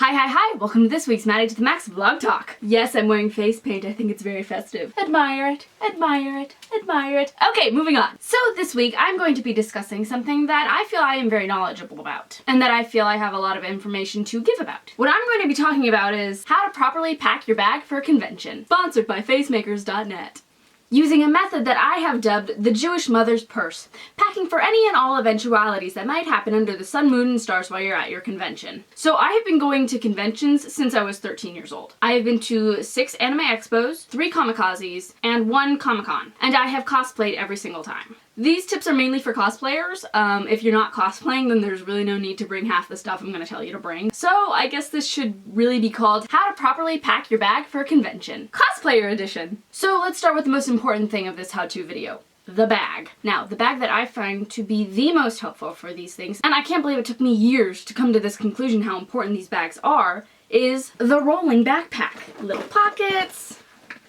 Hi, welcome to this week's Maddie to the Max vlog talk. Yes, I'm wearing face paint. I think it's very festive. Admire it, admire it, admire it. Okay, moving on. So this week I'm going to be discussing something that I feel I am very knowledgeable about and that I feel I have a lot of information to give about. What I'm going to be talking about is how to properly pack your bag for a convention. Sponsored by facemakers.net. Using a method that I have dubbed the Jewish mother's purse, packing for any and all eventualities that might happen under the sun, moon, and stars while you're at your convention. So I have been going to conventions since I was 13 years old. I have been to 6 anime expos, 3 kamikazes, and 1 Comic-Con, and I have cosplayed every single time. These tips are mainly for cosplayers. If you're not cosplaying, then there's really no need to bring half the stuff I'm going to tell you to bring. So I guess this should really be called How to Properly Pack Your Bag for a Convention. Cosplayer edition! So let's start with the most important thing of this how-to video. The bag. Now, the bag that I find to be the most helpful for these things, and I can't believe it took me years to come to this conclusion how important these bags are, is the rolling backpack. Little pockets,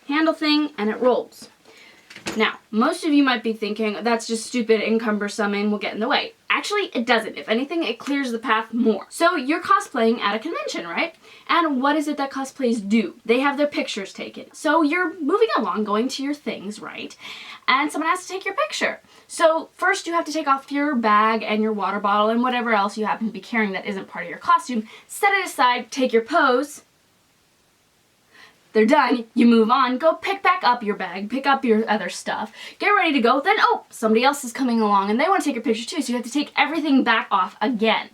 handle thing, and it rolls. Now, most of you might be thinking, that's just stupid and cumbersome and will get in the way. Actually, it doesn't. If anything, it clears the path more. So you're cosplaying at a convention, right? And what is it that cosplays do? They have their pictures taken. So you're moving along, going to your things, right? And someone has to take your picture. So first you have to take off your bag and your water bottle and whatever else you happen to be carrying that isn't part of your costume. Set it aside, take your pose. They're done, you move on, go pick back up your bag, pick up your other stuff, get ready to go, then oh, somebody else is coming along and they want to take your picture too, so you have to take everything back off again.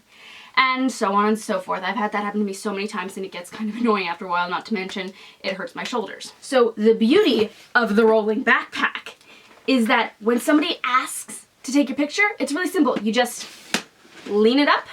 And so on and so forth. I've had that happen to me so many times and it gets kind of annoying after a while, not to mention it hurts my shoulders. So the beauty of the rolling backpack is that when somebody asks to take your picture, it's really simple. You just lean it up,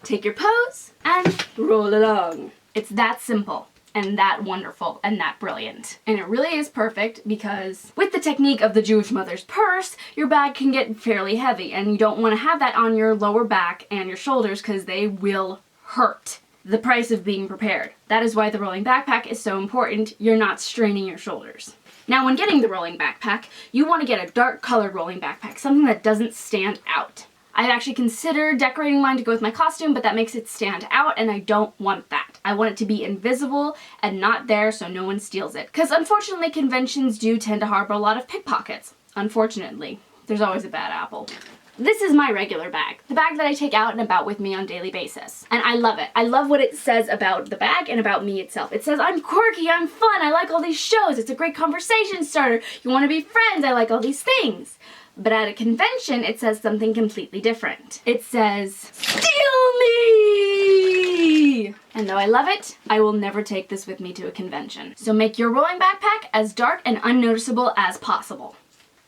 take your pose, and roll along. It's that simple. And that wonderful and that brilliant. And it really is perfect because with the technique of the Jewish mother's purse, your bag can get fairly heavy and you don't want to have that on your lower back and your shoulders because they will hurt. The price of being prepared. That is why the rolling backpack is so important. You're not straining your shoulders. Now when getting the rolling backpack, you want to get a dark colored rolling backpack, something that doesn't stand out. I've actually considered decorating mine to go with my costume, but that makes it stand out and I don't want that. I want it to be invisible and not there so no one steals it. Because unfortunately conventions do tend to harbor a lot of pickpockets. Unfortunately. There's always a bad apple. This is my regular bag. The bag that I take out and about with me on a daily basis. And I love it. I love what it says about the bag and about me itself. It says, I'm quirky, I'm fun, I like all these shows, it's a great conversation starter, you want to be friends, I like all these things. But at a convention, it says something completely different. It says, steal me! And though I love it, I will never take this with me to a convention. So make your rolling backpack as dark and unnoticeable as possible.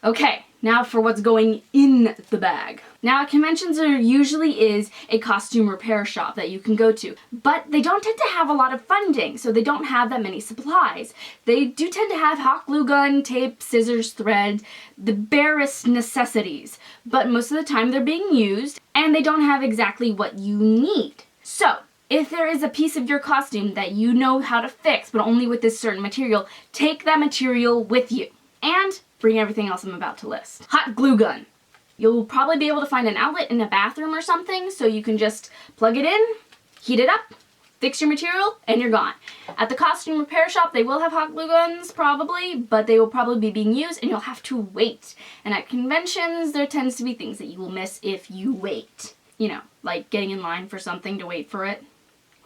Okay, now for what's going in the bag. Now at conventions there usually is a costume repair shop that you can go to, but they don't tend to have a lot of funding, so they don't have that many supplies. They do tend to have hot glue gun, tape, scissors, thread, the barest necessities, but most of the time they're being used and they don't have exactly what you need. So, if there is a piece of your costume that you know how to fix, but only with this certain material, take that material with you. And bring everything else I'm about to list. Hot glue gun. You'll probably be able to find an outlet in a bathroom or something, so you can just plug it in, heat it up, fix your material, and you're gone. At the costume repair shop, they will have hot glue guns, probably, but they will probably be being used, and you'll have to wait. And at conventions, there tends to be things that you will miss if you wait. You know, like getting in line for something to wait for it.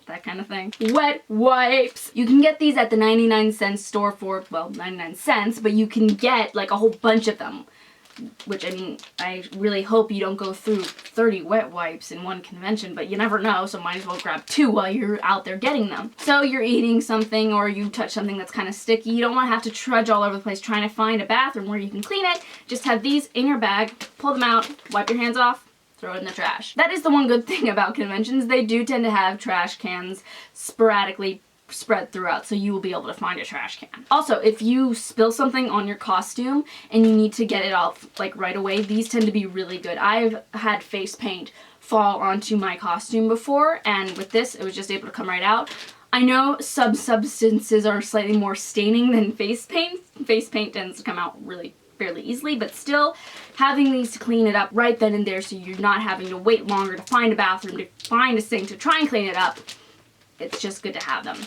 That kind of thing. Wet wipes! You can get these at the 99-cent store for, well, 99 cents, but you can get like a whole bunch of them. Which, I mean, I really hope you don't go through 30 wet wipes in one convention, but you never know, so might as well grab 2 while you're out there getting them. So you're eating something or you touch something that's kind of sticky. You don't want to have to trudge all over the place trying to find a bathroom where you can clean it. Just have these in your bag, pull them out, wipe your hands off, throw it in the trash. That is the one good thing about conventions. They do tend to have trash cans sporadically spread throughout, so you will be able to find a trash can. Also, if you spill something on your costume and you need to get it off like right away, these tend to be really good. I've had face paint fall onto my costume before, and with this it was just able to come right out. I know some substances are slightly more staining than face paint. Face paint tends to come out really fairly easily, but still having these to clean it up right then and there so you're not having to wait longer to find a bathroom, to find a sink, to try and clean it up it's just good to have them.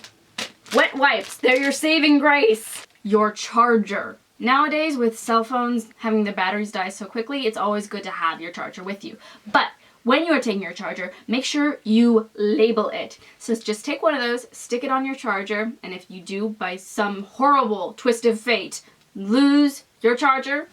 Wet wipes, they're your saving grace. Your charger. Nowadays, with cell phones having their batteries die so quickly, it's always good to have your charger with you. But when you are taking your charger, make sure you label it. So just take one of those, stick it on your charger, and if you do, by some horrible twist of fate, lose your charger,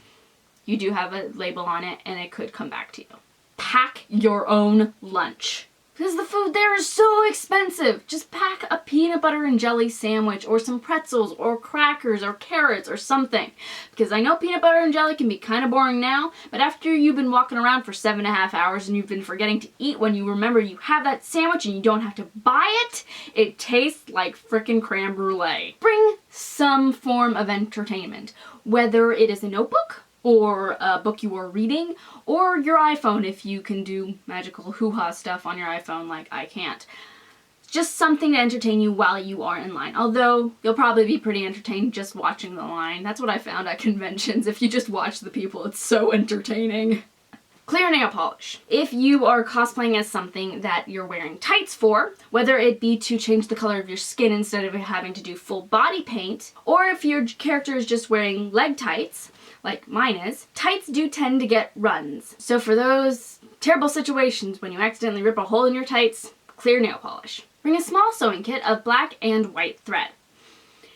you do have a label on it and it could come back to you. Pack your own lunch. Because the food there is so expensive. Just pack a peanut butter and jelly sandwich or some pretzels or crackers or carrots or something. Because I know peanut butter and jelly can be kind of boring now, but after you've been walking around for 7.5 hours and you've been forgetting to eat, when you remember you have that sandwich and you don't have to buy it, it tastes like frickin' creme brulee. Bring some form of entertainment, whether it is a notebook, or a book you are reading, or your iPhone if you can do magical hoo-ha stuff on your iPhone like I can't. Just something to entertain you while you are in line. Although, you'll probably be pretty entertained just watching the line. That's what I found at conventions. If you just watch the people, it's so entertaining. Clear nail polish. If you are cosplaying as something that you're wearing tights for, whether it be to change the color of your skin instead of having to do full body paint, or if your character is just wearing leg tights, like mine is, tights do tend to get runs. So for those terrible situations when you accidentally rip a hole in your tights, clear nail polish. Bring a small sewing kit of black and white thread.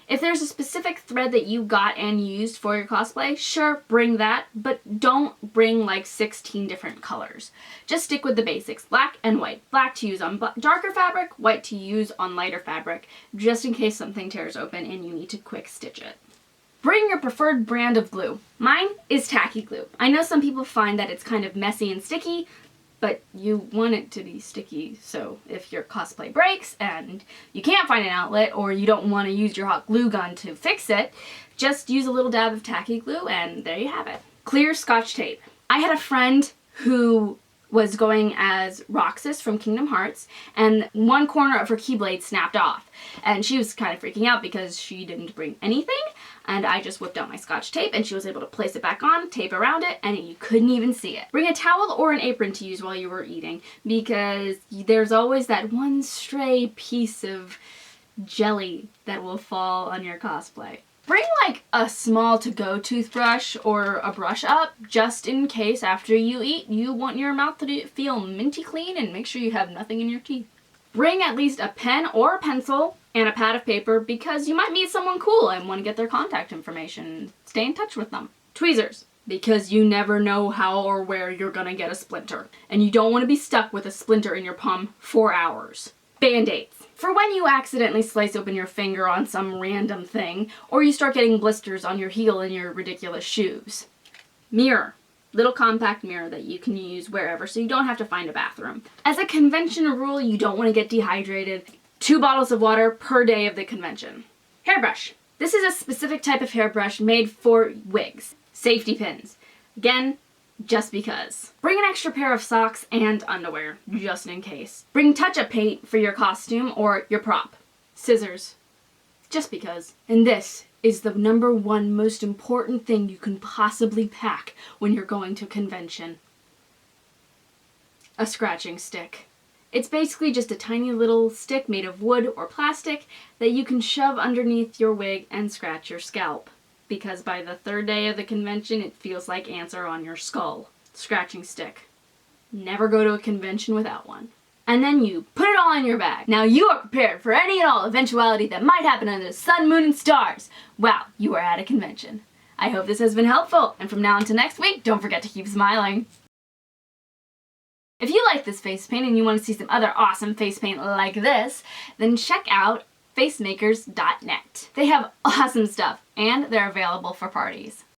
If there's a specific thread that you got and used for your cosplay, sure, bring that, but don't bring like 16 different colors. Just stick with the basics, black and white. Black to use on darker fabric, white to use on lighter fabric, just in case something tears open and you need to quick stitch it. Bring your preferred brand of glue. Mine is tacky glue. I know some people find that it's kind of messy and sticky, but you want it to be sticky, so if your cosplay breaks and you can't find an outlet or you don't want to use your hot glue gun to fix it, just use a little dab of tacky glue and there you have it. Clear Scotch tape. I had a friend who was going as Roxas from Kingdom Hearts, and one corner of her keyblade snapped off. And she was kind of freaking out because she didn't bring anything, and I just whipped out my Scotch tape and she was able to place it back on, tape around it, and you couldn't even see it. Bring a towel or an apron to use while you were eating, because there's always that one stray piece of jelly that will fall on your cosplay. Bring like a small to-go toothbrush or a brush up, just in case after you eat you want your mouth to feel minty clean and make sure you have nothing in your teeth. Bring at least a pen or a pencil and a pad of paper because you might meet someone cool and want to get their contact information. Stay in touch with them. Tweezers, because you never know how or where you're gonna get a splinter, and you don't want to be stuck with a splinter in your palm for hours. Band-aids. For when you accidentally slice open your finger on some random thing, or you start getting blisters on your heel in your ridiculous shoes. Mirror. Little compact mirror that you can use wherever so you don't have to find a bathroom. As a convention rule, you don't want to get dehydrated. 2 bottles of water per day of the convention. Hairbrush. This is a specific type of hairbrush made for wigs. Safety pins. Again, just because. Bring an extra pair of socks and underwear, just in case. Bring touch-up paint for your costume or your prop. Scissors, just because. And this is the #1 most important thing you can possibly pack when you're going to a convention. A scratching stick. It's basically just a tiny little stick made of wood or plastic that you can shove underneath your wig and scratch your scalp. Because by the 3rd day of the convention, it feels like ants are on your skull. Scratching stick. Never go to a convention without one. And then you put it all in your bag. Now you are prepared for any and all eventuality that might happen under the sun, moon, and stars. Wow, you are at a convention. I hope this has been helpful, and from now on to next week, don't forget to keep smiling. If you like this face paint and you want to see some other awesome face paint like this, then check out facemakers.net. They have awesome stuff, and they're available for parties.